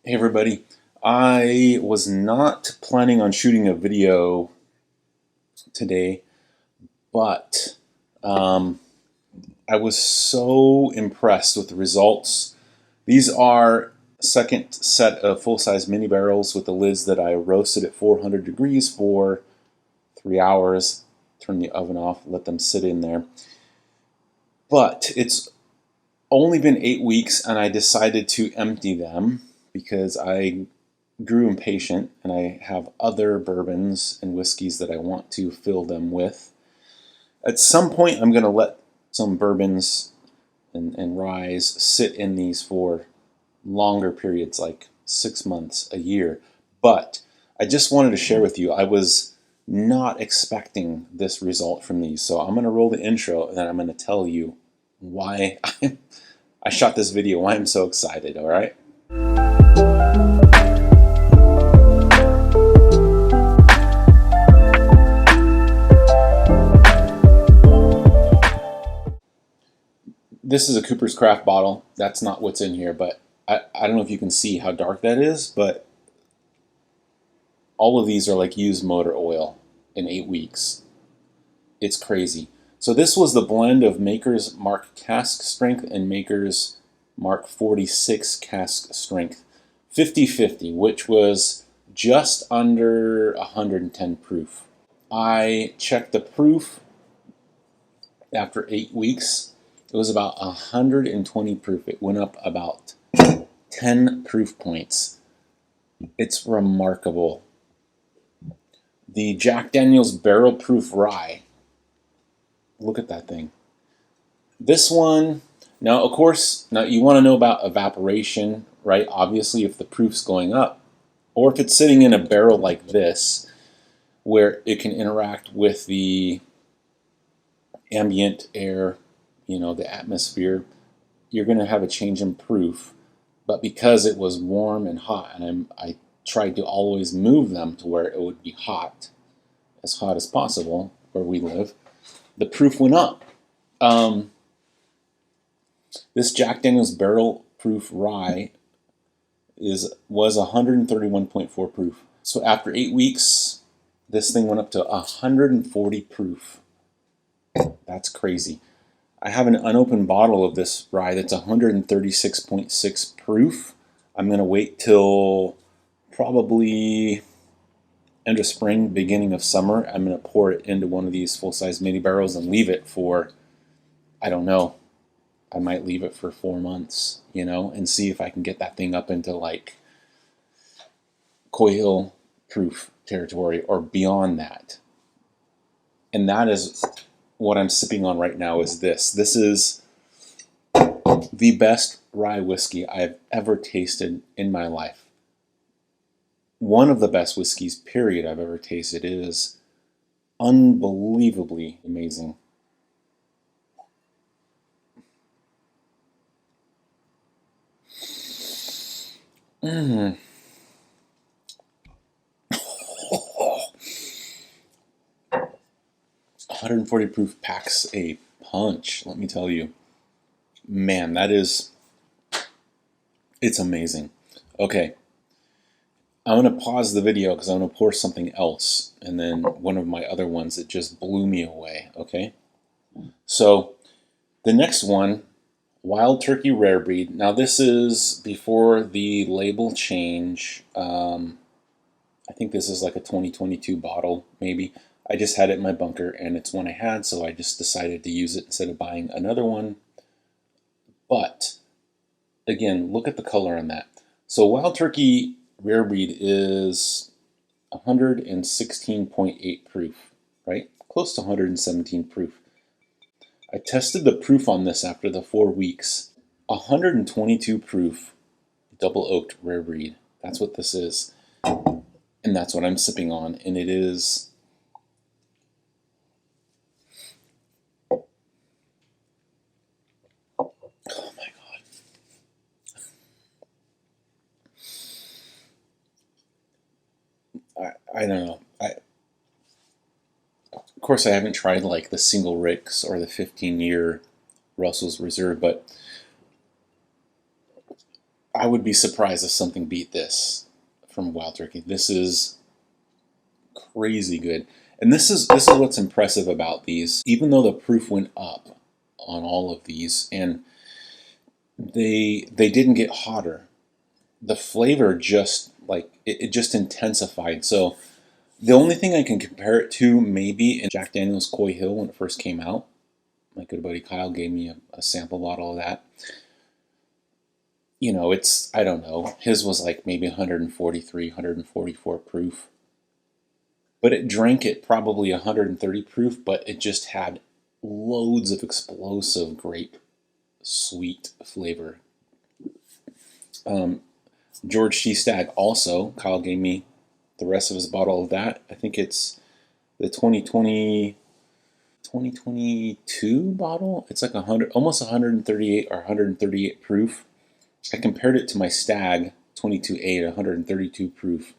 Hey everybody, I was not planning on shooting a video today, but I was so impressed with the results. These are second set of full-size mini barrels with the lids that I roasted at 400 degrees for 3 hours. Turn the oven off, let them sit in there. But it's only been 8 weeks and I decided to empty them because I grew impatient and I have other bourbons and whiskeys that I want to fill them with. At some point I'm going to let some bourbons and ryes sit in these for longer periods, like 6 months, a year. But I just wanted to share with you, I was not expecting this result from these. So I'm going to roll the intro and then I'm going to tell you why I shot this video, why I'm so excited, all right? This is a Cooper's Craft bottle. That's not what's in here, but I don't know if you can see how dark that is, but all of these are like used motor oil in 8 weeks. It's crazy. So this was the blend of Maker's Mark Cask Strength and Maker's Mark 46 Cask Strength. 50-50, which was just under 110 proof. I checked the proof after 8 weeks. It was about 120 proof. It went up about 10 proof points. It's remarkable. The Jack Daniel's Barrel Proof Rye. Look at that thing. This one, now of course, now you want to know about evaporation, right? Obviously if the proof's going up, or if it's sitting in a barrel like this, where it can interact with the ambient air, you know, the atmosphere, you're going to have a change in proof. But because it was warm and hot, and I tried to always move them to where it would be hot as possible where we live, the proof went up. This Jack Daniel's Barrel Proof Rye was 131.4 proof. So after 8 weeks, this thing went up to 140 proof. That's crazy. I have an unopened bottle of this rye that's 136.6 proof. I'm going to wait till probably end of spring, beginning of summer. I'm going to pour it into one of these full-size mini barrels and leave it for, I don't know, I might leave it for 4 months, you know, and see if I can get that thing up into like Cohill proof territory or beyond that. And that is what I'm sipping on right now is this. This is the best rye whiskey I've ever tasted in my life. One of the best whiskeys, period, I've ever tasted. It is unbelievably amazing. Mm. 140 proof packs a punch, let me tell you. Man, it's amazing. Okay, I'm going to pause the video because I'm going to pour something else, and then one of my other ones that just blew me away, okay? So, the next one, Wild Turkey Rare Breed. Now this is before the label change. I think this is like a 2022 bottle, maybe. I just had it in my bunker, and it's one I had, so I just decided to use it instead of buying another one. But, again, look at the color on that. So Wild Turkey Rare Breed is 116.8 proof, right? Close to 117 proof. I tested the proof on this after the 4 weeks. 122 proof, double oaked rare breed. That's what this is. And that's what I'm sipping on. And it is... oh my God. I don't know. Of course, I haven't tried like the single Ricks or the 15-year Russell's Reserve, but I would be surprised if something beat this from Wild Turkey. This is crazy good. And this is what's impressive about these. Even though the proof went up on all of these, and they didn't get hotter, the flavor just like it just intensified. So the only thing I can compare it to maybe in Jack Daniel's Coy Hill when it first came out. My good buddy Kyle gave me a sample bottle of that. You know, it's, I don't know, his was like maybe 143, 144 proof. But it drank at probably 130 proof, but it just had loads of explosive grape sweet flavor. George T. Stagg also, Kyle gave me the rest of his bottle of that. I think it's the 2022 bottle. It's like 100, almost 138 or 138 proof. I compared it to my Stagg 22A at 132 proof.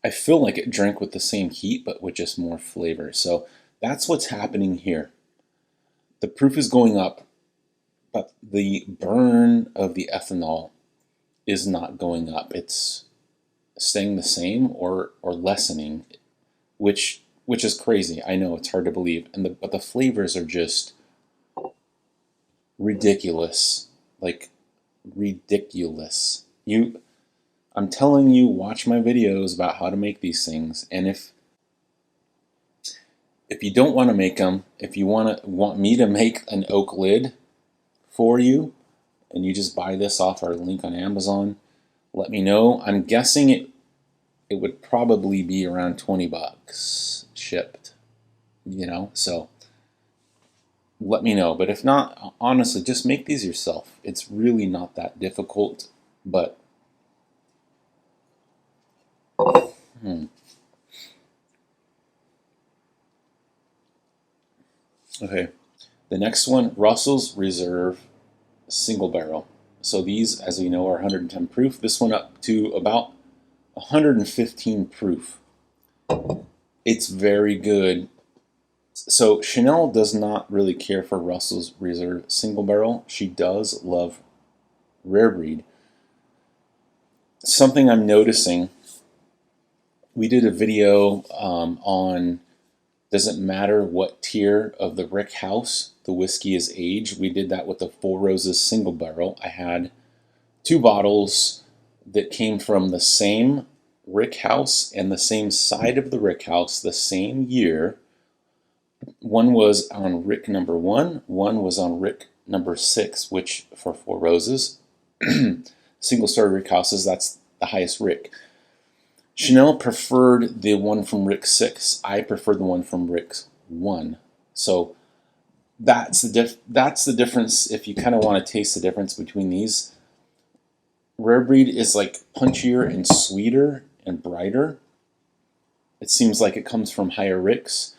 I feel like it drank with the same heat, but with just more flavor. So that's what's happening here. The proof is going up, but the burn of the ethanol is not going up. It's staying the same or lessening, which is crazy. I know it's hard to believe, but the flavors are just ridiculous, like ridiculous. I'm telling you, watch my videos about how to make these things, and if you don't want to make them, if you want me to make an oak lid for you, and you just buy this off our link on Amazon, let me know. I'm guessing it would probably be around 20 bucks shipped, you know, so let me know. But if not, honestly, just make these yourself. It's really not that difficult, but Okay, the next one, Russell's Reserve Single Barrel. So these, as we know, are 110 proof. This one up to about 115 proof. It's very good. So Chanel does not really care for Russell's Reserve Single Barrel. She does love Rare Breed. Something I'm noticing, we did a video on does it matter what tier of the Rick House the whiskey is aged. We did that with the Four Roses Single Barrel. I had 2 bottles that came from the same Rick House and the same side of the Rick House the same year. One was on Rick number 1, one was on Rick number 6, which for Four Roses, single star Rick Houses, that's the highest Rick. Chanel preferred the one from Rick 6. I preferred the one from Rick 1. So that's the difference. If you kind of want to taste the difference between these, Rare Breed is like punchier and sweeter and brighter. It seems like it comes from higher Ricks.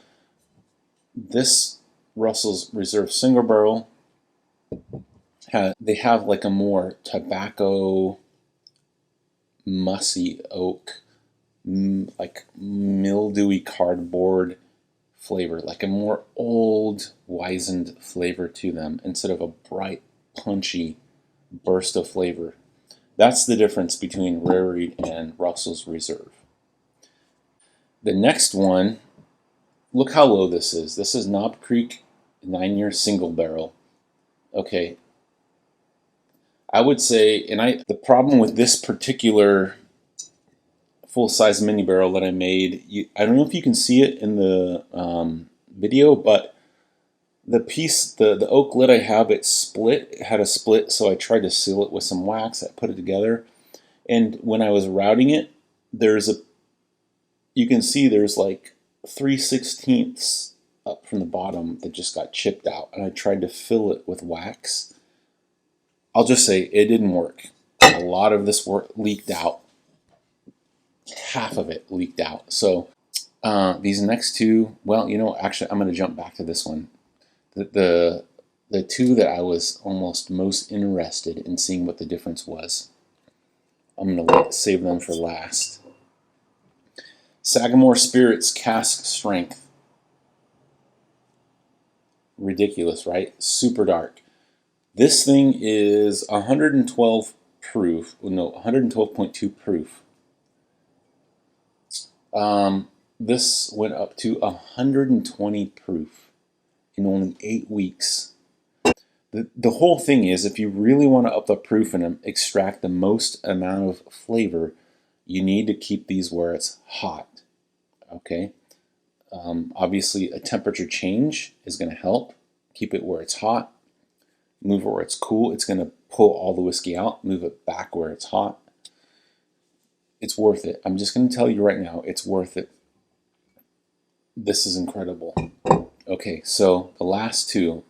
This Russell's Reserve Single Barrel, they have like a more tobacco, mussy oak, like mildewy cardboard flavor, like a more old, wizened flavor to them instead of a bright, punchy burst of flavor. That's the difference between Rare Breed and Russell's Reserve. The next one, look how low this is. This is Knob Creek 9-year single barrel. Okay, I would say, the problem with this particular full-size mini barrel that I made, I don't know if you can see it in the video, but the piece, the oak lid I have, it had a split, so I tried to seal it with some wax. I put it together, and when I was routing it, you can see there's like 3/16 up from the bottom that just got chipped out, and I tried to fill it with wax. I'll just say it didn't work. A lot of this work leaked out. Half of it leaked out. So these next two, well, you know, actually, I'm going to jump back to this one. The two that I was almost most interested in seeing what the difference was, I'm going to save them for last. Sagamore Spirit Cask Strength. Ridiculous, right? Super dark. This thing is 112 proof. No, 112.2 proof. This went up to 120 proof in only 8 weeks. The whole thing is, if you really want to up the proof and extract the most amount of flavor, you need to keep these where it's hot. Okay. Obviously, a temperature change is going to help. Keep it where it's hot. Move it where it's cool. It's going to pull all the whiskey out. Move it back where it's hot. It's worth it. I'm just going to tell you right now, it's worth it. This is incredible. Okay, so the last two,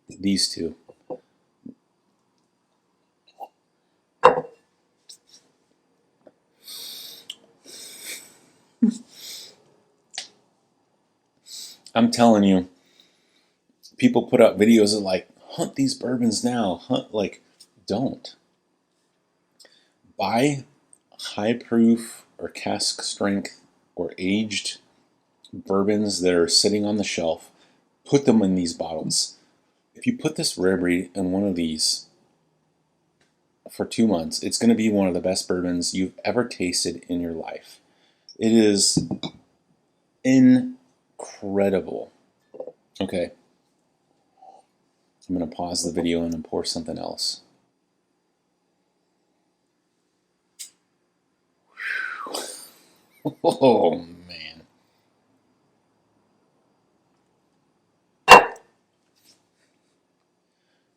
these two. I'm telling you, people put out videos of like, hunt these bourbons now, hunt, like, don't. Buy high proof or cask strength or aged bourbons that are sitting on the shelf. Put them in these bottles. If you put this rare breed in one of these for 2 months, it's going to be one of the best bourbons you've ever tasted in your life. It is incredible. Okay. I'm going to pause the video and then pour something else. Oh, man.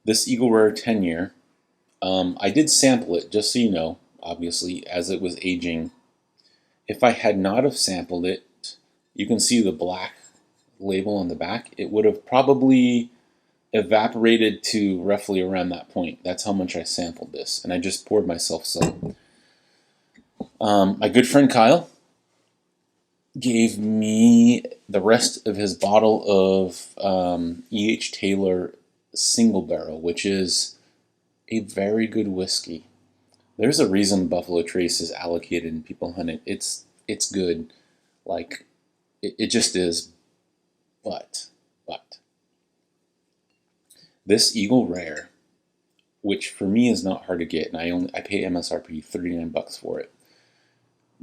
This Eagle Rare 10-year, I did sample it, just so you know, obviously, as it was aging. If I had not have sampled it, you can see the black label on the back. It would have probably evaporated to roughly around that point. That's how much I sampled this, and I just poured myself some. My good friend Kyle gave me the rest of his bottle of E.H. Taylor Single Barrel, which is a very good whiskey. There's a reason Buffalo Trace is allocated and people hunt it. It's good. Like, it just is. But this Eagle Rare, which for me is not hard to get, and I pay MSRP $39 for it.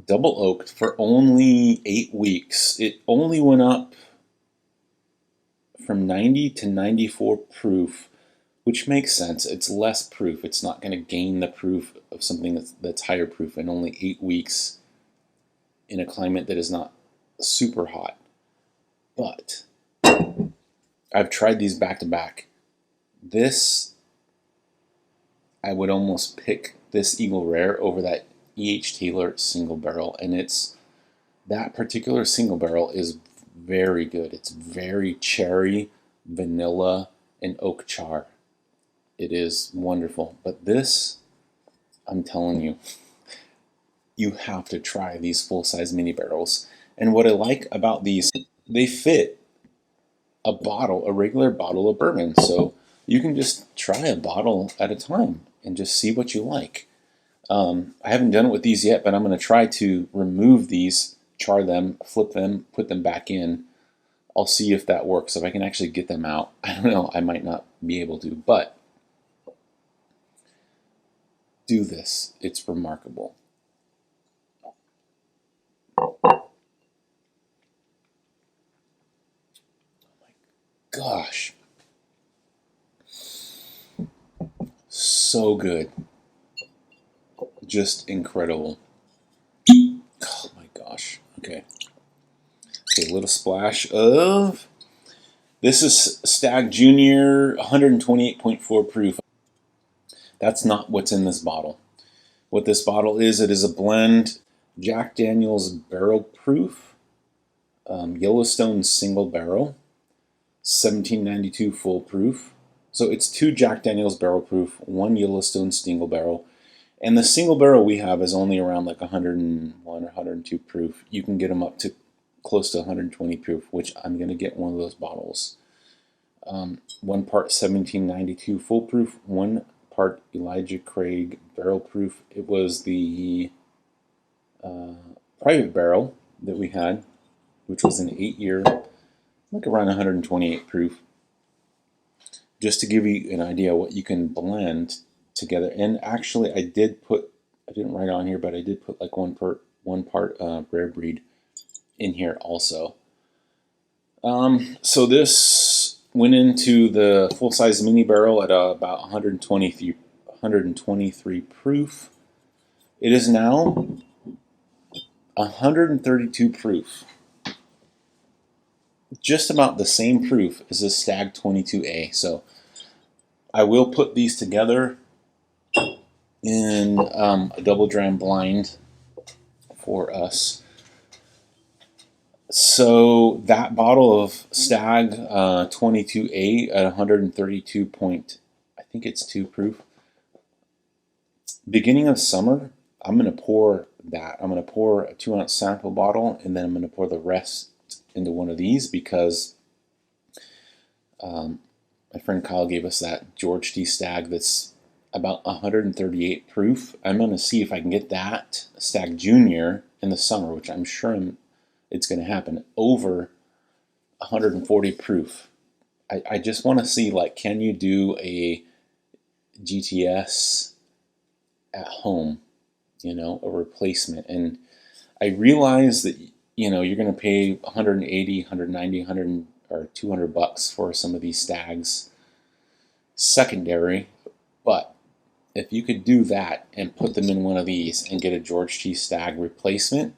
Double oaked for only 8 weeks. It only went up from 90 to 94 proof, which makes sense. It's less proof. It's not going to gain the proof of something that's higher proof in only 8 weeks in a climate that is not super hot. But I've tried these back to back. This, I would almost pick this Eagle Rare over that E.H. Taylor Single Barrel, and that particular Single Barrel is very good. It's very cherry, vanilla, and oak char. It is wonderful. But this, I'm telling you, you have to try these full-size mini barrels. And what I like about these, they fit a regular bottle of bourbon. So you can just try a bottle at a time and just see what you like. I haven't done it with these yet, but I'm going to try to remove these, char them, flip them, put them back in. I'll see if that works, if I can actually get them out. I don't know, I might not be able to, but do this. It's remarkable. Oh my gosh. So good. Just incredible. Oh my gosh. Okay. Okay, a little splash of... This is Stagg Junior 128.4 proof. That's not what's in this bottle. What this bottle is, it is a blend Jack Daniel's Barrel Proof, Yellowstone Single Barrel, 1792 Full Proof. So it's 2 Jack Daniel's Barrel Proof, 1 Yellowstone Single Barrel. And the single barrel we have is only around like 101 or 102 proof. You can get them up to close to 120 proof, which I'm going to get one of those bottles. 1 part 1792 Full Proof, 1 part Elijah Craig Barrel Proof. It was the private barrel that we had, which was an 8-year, like around 128 proof. Just to give you an idea what you can blend together. And actually, I didn't write on here, but I did put like one part rare breed in here also. So this went into the full-size mini barrel at about 123 proof. It is now 132 proof. Just about the same proof as the Stagg 22A. So I will put these together in a double dram blind for us. So that bottle of Stagg 22A at 132 point, I think it's 2 proof. Beginning of summer, I'm going to pour that. I'm going to pour a 2-ounce sample bottle, and then I'm going to pour the rest into one of these because my friend Kyle gave us that George T. Stagg that's about 138 proof. I'm going to see if I can get that Stagg Junior in the summer, which I'm sure it's going to happen, over 140 proof. I just want to see, like, can you do a GTS at home, you know, a replacement? And I realize that, you know, you're going to pay 180, 190, 100 or 200 bucks for some of these Staggs secondary, but if you could do that and put them in one of these and get a George T. Stagg replacement,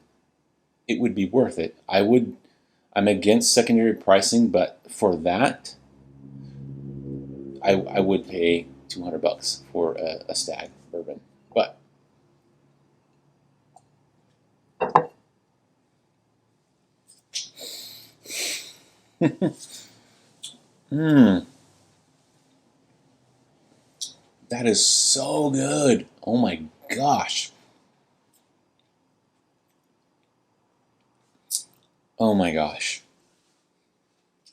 it would be worth it. I'm against secondary pricing, but for that, I would pay 200 bucks for a Stagg bourbon. But that is so good. Oh my gosh. Oh my gosh.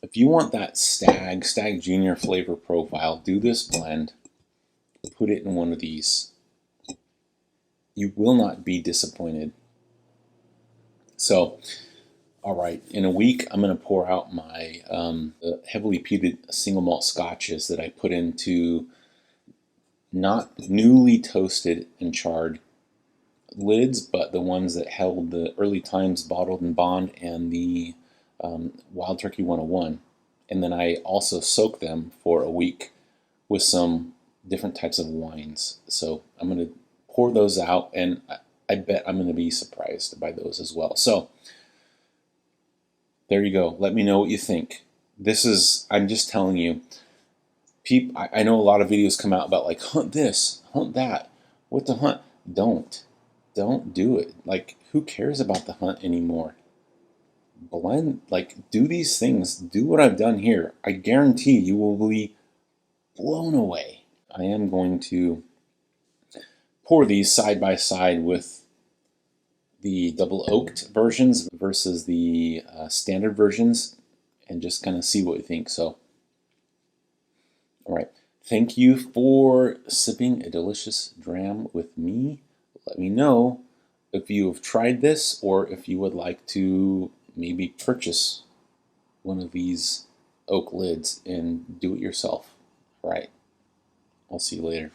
If you want that Stagg Junior flavor profile, do this blend. Put it in one of these. You will not be disappointed. So, all right, in a week, I'm going to pour out my heavily peated single malt scotches that I put into not newly toasted and charred lids, but the ones that held the Early Times Bottled and Bond and the Wild Turkey 101. And then I also soak them for a week with some different types of wines. So I'm going to pour those out, and I bet I'm going to be surprised by those as well. So there you go. Let me know what you think. I'm just telling you, I know a lot of videos come out about like, hunt this, hunt that. What to hunt? Don't do it. Like, who cares about the hunt anymore? Blend, like, do these things. Do what I've done here. I guarantee you will be blown away. I am going to pour these side by side with the double oaked versions versus the standard versions and just kind of see what you think. So, all right. Thank you for sipping a delicious dram with me. Let me know if you have tried this or if you would like to maybe purchase one of these oak lids and do it yourself. All right. I'll see you later.